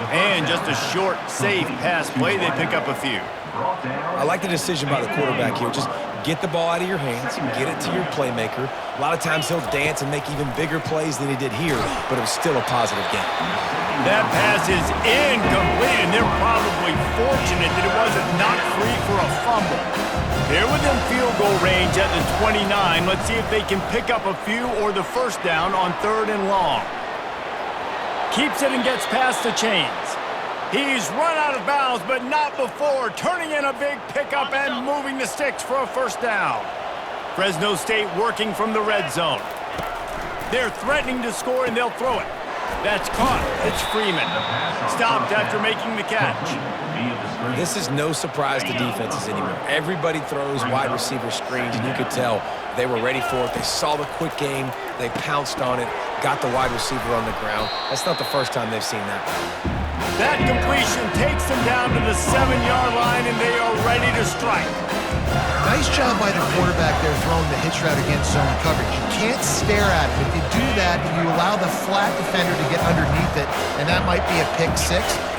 Speaker 1: And just a short, safe pass play. They pick up a few.
Speaker 2: I like the decision by the quarterback here. Just get the ball out of your hands, get it to your playmaker. A lot of times he'll dance and make even bigger plays than he did here, but it was still a positive game.
Speaker 1: That pass is incomplete, and they're probably fortunate that it wasn't knocked free for a fumble. They're within field goal range at the 29. Let's see if they can pick up a few or the first down on 3rd and long. Keeps it and gets past the chains. He's run out of bounds, but not before turning in a big pickup and moving the sticks for a first down. Fresno State working from the red zone. They're threatening to score, and they'll throw it. That's caught. It's Freeman. Stopped after making the catch.
Speaker 2: This is no surprise to defenses anymore. Everybody throws wide receiver screens, and you could tell they were ready for it. They saw the quick game. They pounced on it, got the wide receiver on the ground. That's not the first time they've seen that.
Speaker 1: That completion takes them down to the 7-yard line, and they are ready to strike.
Speaker 3: Nice job by the quarterback there throwing the hitch route against zone coverage. You can't stare at it. If you do that, you allow the flat defender to get underneath it, and that might be a pick 6.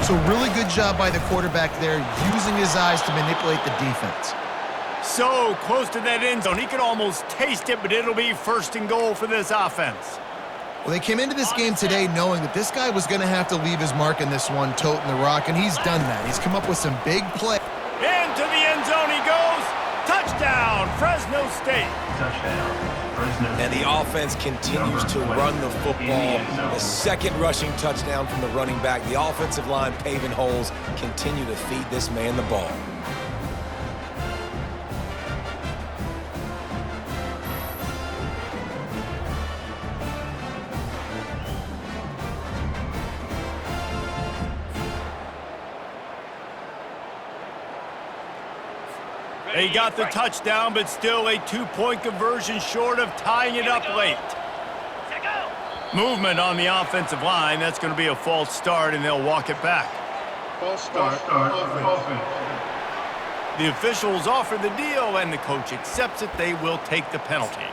Speaker 3: So really good job by the quarterback there, using his eyes to manipulate the defense.
Speaker 1: So close to that end zone. He could almost taste it, but it'll be 1st and goal for this offense.
Speaker 3: Well, they came into this game today knowing that this guy was going to have to leave his mark in this one, toting the rock, and he's done that. He's come up with some big plays.
Speaker 1: Into the end zone he goes. Touchdown, Fresno State.
Speaker 5: Touchdown, Fresno State.
Speaker 2: And the offense continues to run the football. The second rushing touchdown from the running back. The offensive line paving holes. Continue to feed this man the ball.
Speaker 1: They got the touchdown, but still a 2-point conversion short of tying it up late. Movement on the offensive line. That's going to be a false start, and they'll walk it back.
Speaker 7: False start. Offense.
Speaker 1: The officials offer the deal, and the coach accepts it. They will take the penalty.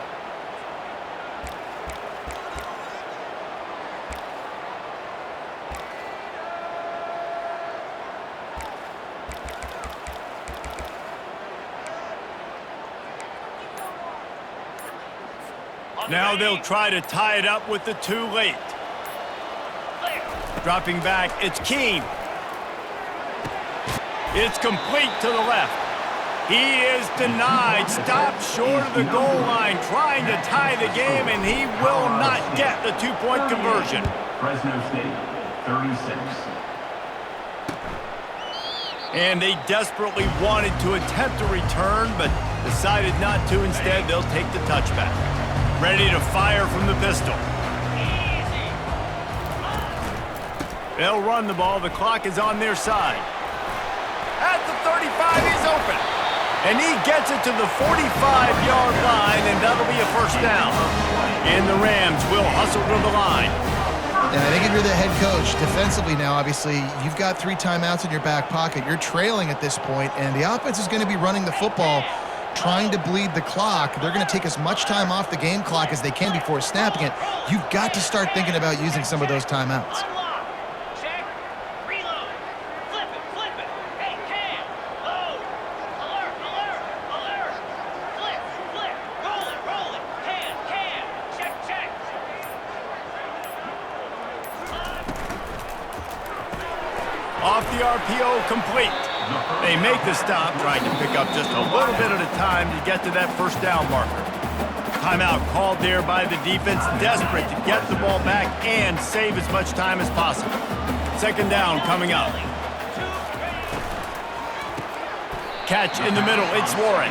Speaker 1: Now they'll try to tie it up with the 2 late. Dropping back, it's Keene. It's complete to the left. He is denied, stopped short of the goal line, trying to tie the game, and he will not get the 2-point conversion.
Speaker 5: Fresno State, 36.
Speaker 1: And they desperately wanted to attempt a return, but decided not to. Instead, they'll take the touchback. Ready to fire from the pistol. They'll run the ball. The clock is on their side. At the 35, he's open. And he gets it to the 45-yard line, and that'll be a first down. And the Rams will hustle to the line.
Speaker 3: And I think if you're the head coach, defensively now, obviously, you've got 3 timeouts in your back pocket. You're trailing at this point, and the offense is going to be running the football, trying to bleed the clock. They're going to take as much time off the game clock as they can before snapping it. You've got to start thinking about using some of those timeouts.
Speaker 4: Check. Reload. Flip it. Hey, Cam. Load. Alert. Flip. Roll it. Cam. Check.
Speaker 1: Off the RPO, complete. They make the stop, trying to pick up just a little bit at a time to get to that first down marker. Timeout called there by the defense, desperate to get the ball back and save as much time as possible. Second down coming up. Catch in the middle, it's Warren.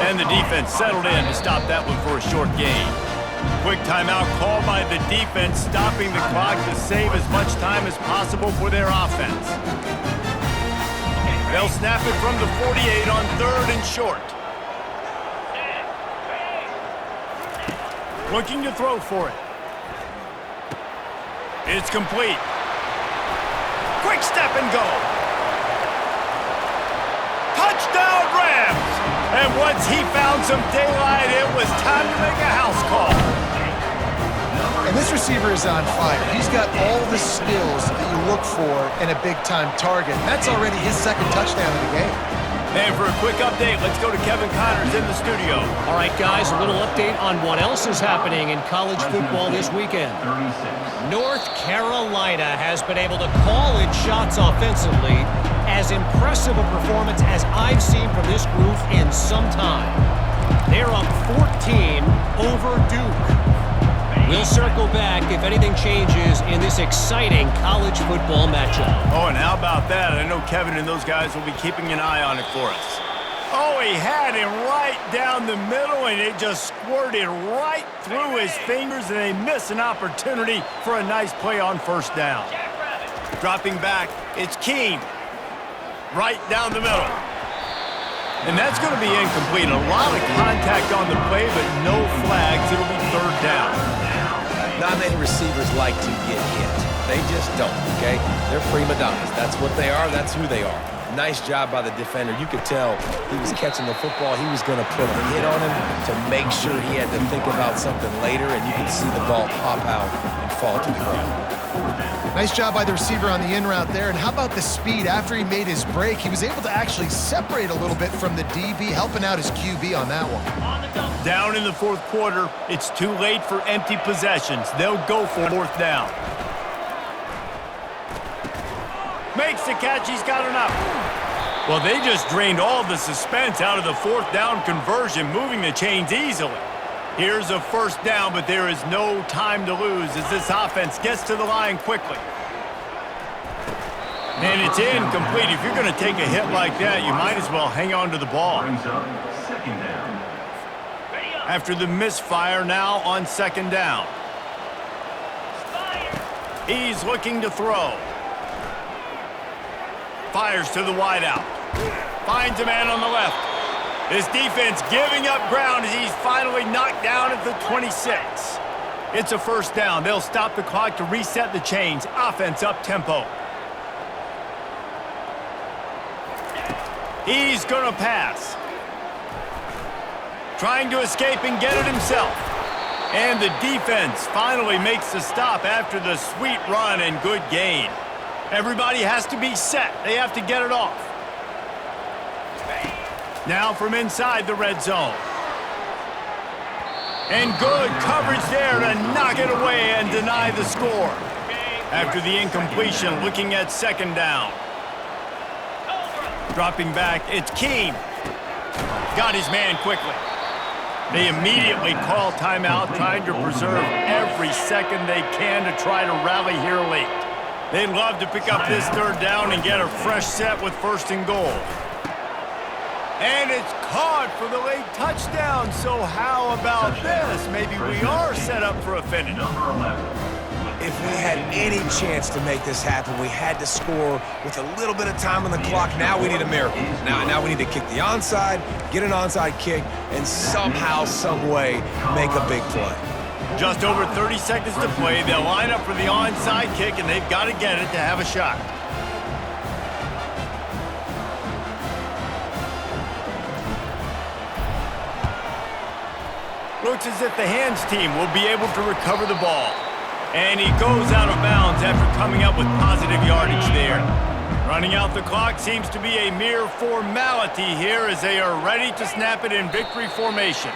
Speaker 1: And the defense settled in to stop that one for a short gain. Quick timeout called by the defense, stopping the clock to save as much time as possible for their offense. They'll snap it from the 48 on 3rd and short. Looking to throw for it. It's complete. Quick step and go. Touchdown Rams! And once he found some daylight, it was time to make a house call.
Speaker 3: And this receiver is on fire. He's got all the skills that you look for in a big-time target. That's already his 2nd touchdown of the game.
Speaker 1: And for a quick update, let's go to Kevin Connors in the studio.
Speaker 6: All right, guys, a little update on what else is happening in college football this weekend.
Speaker 5: 36.
Speaker 6: North Carolina has been able to call its shots offensively. As impressive a performance as I've seen from this group in some time. They're up 14 over Duke. We'll circle back if anything changes in this exciting college football matchup.
Speaker 1: Oh, and how about that? I know Kevin and those guys will be keeping an eye on it for us. Oh, he had him right down the middle, and it just squirted right through his fingers, and they miss an opportunity for a nice play on first down. Dropping back, it's Keene. Right down the middle. And that's going to be incomplete. A lot of contact on the play, but no flags. It'll be third down.
Speaker 2: Not many receivers like to get hit. They just don't, okay? They're prima donnas. That's what they are. That's who they are. Nice job by the defender. You could tell he was catching the football. He was going to put a hit on him to make sure he had to think about something later, and you could see the ball pop out and fall to the ground.
Speaker 3: Nice job by the receiver on the in route there. And how about the speed? After he made his break, he was able to actually separate a little bit from the DB, helping out his QB on that one.
Speaker 1: Down in the fourth quarter, it's too late for empty possessions. They'll go for fourth down. Makes the catch. He's got enough. Well, they just drained all the suspense out of the fourth down conversion, moving the chains easily. Here's a first down, but there is no time to lose as this offense gets to the line quickly. And it's incomplete. If you're going to take a hit like that, you might as well hang on to the ball.
Speaker 5: Brings up second down.
Speaker 1: After the misfire, now on second down. He's looking to throw. Fires to the wideout. Finds a man on the left. His defense giving up ground as he's finally knocked down at the 26. It's a first down. They'll stop the clock to reset the chains. Offense up tempo. He's going to pass. Trying to escape and get it himself. And the defense finally makes the stop after the sweet run and good gain. Everybody has to be set. They have to get it off. Now from inside the red zone. And good coverage there to knock it away and deny the score. After the incompletion, looking at second down. Dropping back, it's Keene. Got his man quickly. They immediately call timeout, trying to preserve every second they can to try to rally here late. They'd love to pick up this third down and get a fresh set with first and goal. And it's caught for the late touchdown. So how about this? Maybe we are set up for a finish.
Speaker 5: Number 11.
Speaker 2: If we had any chance to make this happen, we had to score with a little bit of time on the clock. Now we need a miracle. Now we need to kick the onside, get an onside kick, and somehow, some way, make a big play.
Speaker 1: Just over 30 seconds to play. They'll line up for the onside kick, and they've got to get it to have a shot. Looks as if the hands team will be able to recover the ball. And he goes out of bounds after coming up with positive yardage there. Running out the clock seems to be a mere formality here as they are ready to snap it in victory formation.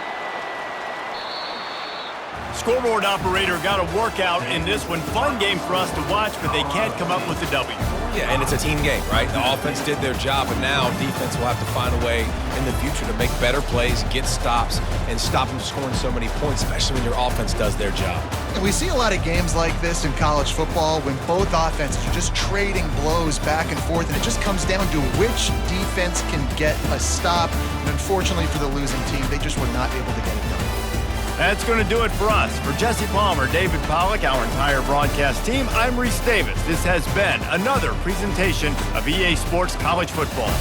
Speaker 1: Scoreboard operator got a workout in this one. Fun game for us to watch, but they can't come up with a W.
Speaker 2: Yeah, and it's a team game, right? The offense did their job, and now defense will have to find a way in the future to make better plays, get stops, and stop them scoring so many points, especially when your offense does their job.
Speaker 3: And we see a lot of games like this in college football when both offenses are just trading blows back and forth, and it just comes down to which defense can get a stop. And unfortunately for the losing team, they just were not able to get it done.
Speaker 1: That's going to do it for us. For Jesse Palmer, David Pollack, our entire broadcast team, I'm Reese Davis. This has been another presentation of EA Sports College Football.